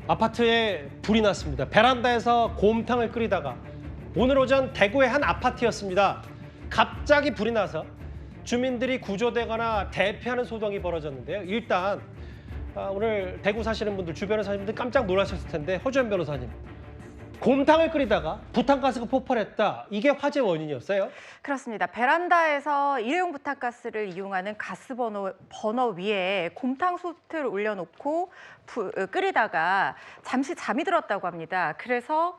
아파트에 불이 났습니다. 베란다에서 곰탕을 끓이다가 오늘 오전 대구의 한 아파트였습니다. 갑자기 불이 나서 주민들이 구조되거나 대피하는 소동이 벌어졌는데요. 일단 오늘 대구 사시는 분들, 주변에 사시는 분들 깜짝 놀라셨을 텐데 허주연 변호사님, 곰탕을 끓이다가 부탄가스가 폭발했다. 이게 화재 원인이었어요? 그렇습니다. 베란다에서 일회용 부탄가스를 이용하는 가스 버너 위에 곰탕 솥을 올려놓고 끓이다가 잠시 잠이 들었다고 합니다. 그래서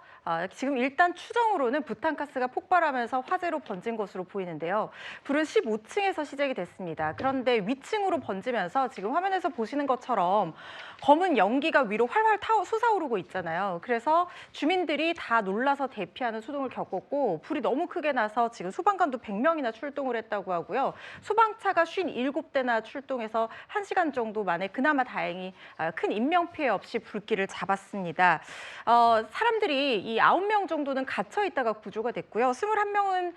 지금 일단 추정으로는 부탄가스가 폭발하면서 화재로 번진 것으로 보이는데요. 불은 15층에서 시작이 됐습니다. 그런데 위층으로 번지면서 지금 화면에서 보시는 것처럼 검은 연기가 위로 활활 솟아오르고 있잖아요. 그래서 주민들이 다 놀라서 대피하는 소동을 겪었고, 불이 너무 크게 나서 지금 소방관도 100명이나 출동을 했다고 하고요. 소방차가 57대나 출동해서 1시간 정도 만에 그나마 다행히 큰 인명피해 없이 불길을 잡았습니다. 사람들이 이 9명 정도는 갇혀 있다가 구조가 됐고요. 21명은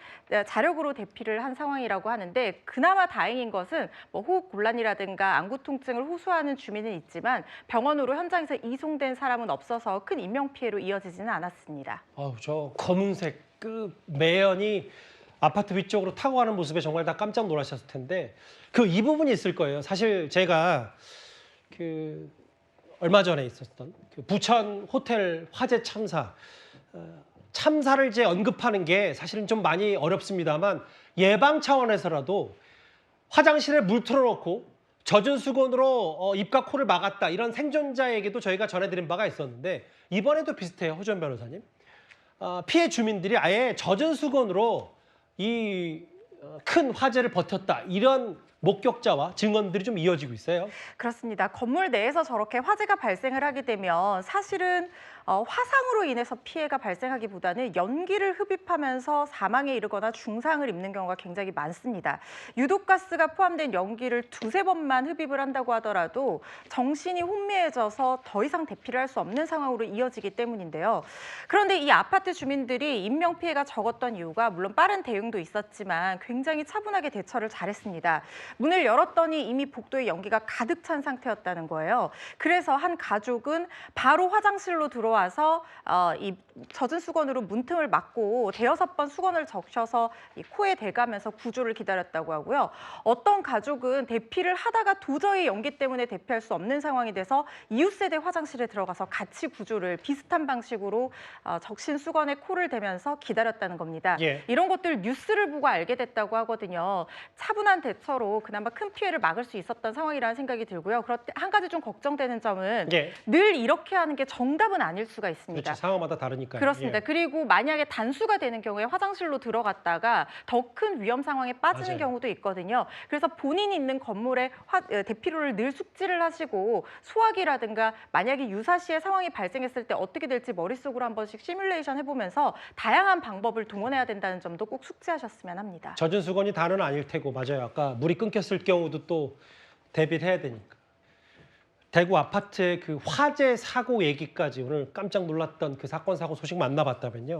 자력으로 대피를 한 상황이라고 하는데, 그나마 다행인 것은 뭐 호흡 곤란이라든가 안구 통증을 호소하는 주민은 있지만 병원으로 현장에서 이송된 사람은 없어서 큰 인명 피해로 이어지지는 않았습니다. 저 검은색 그 매연이 아파트 위쪽으로 타고 가는 모습에 정말 다 깜짝 놀라셨을 텐데 이 부분이 있을 거예요. 사실 제가 얼마 전에 있었던 부천 호텔 화재 참사를 이제 언급하는 게 사실은 좀 많이 어렵습니다만, 예방 차원에서라도 화장실에 물 틀어놓고 젖은 수건으로 입과 코를 막았다, 이런 생존자에게도 저희가 전해드린 바가 있었는데 이번에도 비슷해요. 허주연 변호사님. 피해 주민들이 아예 젖은 수건으로 이 큰 화재를 버텼다, 이런 목격자와 증언들이 좀 이어지고 있어요. 그렇습니다. 건물 내에서 저렇게 화재가 발생을 하게 되면 사실은 화상으로 인해서 피해가 발생하기보다는 연기를 흡입하면서 사망에 이르거나 중상을 입는 경우가 굉장히 많습니다. 유독가스가 포함된 연기를 두세 번만 흡입을 한다고 하더라도 정신이 혼미해져서 더 이상 대피를 할 수 없는 상황으로 이어지기 때문인데요. 그런데 이 아파트 주민들이 인명피해가 적었던 이유가 물론 빠른 대응도 있었지만 굉장히 차분하게 대처를 잘했습니다. 문을 열었더니 이미 복도에 연기가 가득 찬 상태였다는 거예요. 그래서 한 가족은 바로 화장실로 들어와서 이 젖은 수건으로 문틈을 막고 대여섯 번 수건을 적셔서 이 코에 대가면서 구조를 기다렸다고 하고요. 어떤 가족은 대피를 하다가 도저히 연기 때문에 대피할 수 없는 상황이 돼서 이웃세대 화장실에 들어가서 같이 구조를 비슷한 방식으로 적신 수건에 코를 대면서 기다렸다는 겁니다. 예. 이런 것들 뉴스를 보고 알게 됐다고 하거든요. 차분한 대처로 그나마 큰 피해를 막을 수 있었던 상황이라는 생각이 들고요. 그런데 한 가지 좀 걱정되는 점은 예. 늘 이렇게 하는 게 정답은 아닐 수가 있습니다. 그렇죠. 상황마다 다르니까요. 그렇습니다. 예. 그리고 만약에 단수가 되는 경우에 화장실로 들어갔다가 더 큰 위험 상황에 빠지는 맞아요. 경우도 있거든요. 그래서 본인이 있는 건물에 대피로를 늘 숙지를 하시고 소화기라든가 만약에 유사시의 상황이 발생했을 때 어떻게 될지 머릿속으로 한 번씩 시뮬레이션 해보면서 다양한 방법을 동원해야 된다는 점도 꼭 숙지하셨으면 합니다. 젖은 수건이 다는 아닐 테고, 맞아요. 아까 물이 끊겼을 경우도 또 대비를 해야 되니까. 대구 아파트의 화재 사고 얘기까지 오늘 깜짝 놀랐던 사건 사고 소식 만나봤다면요.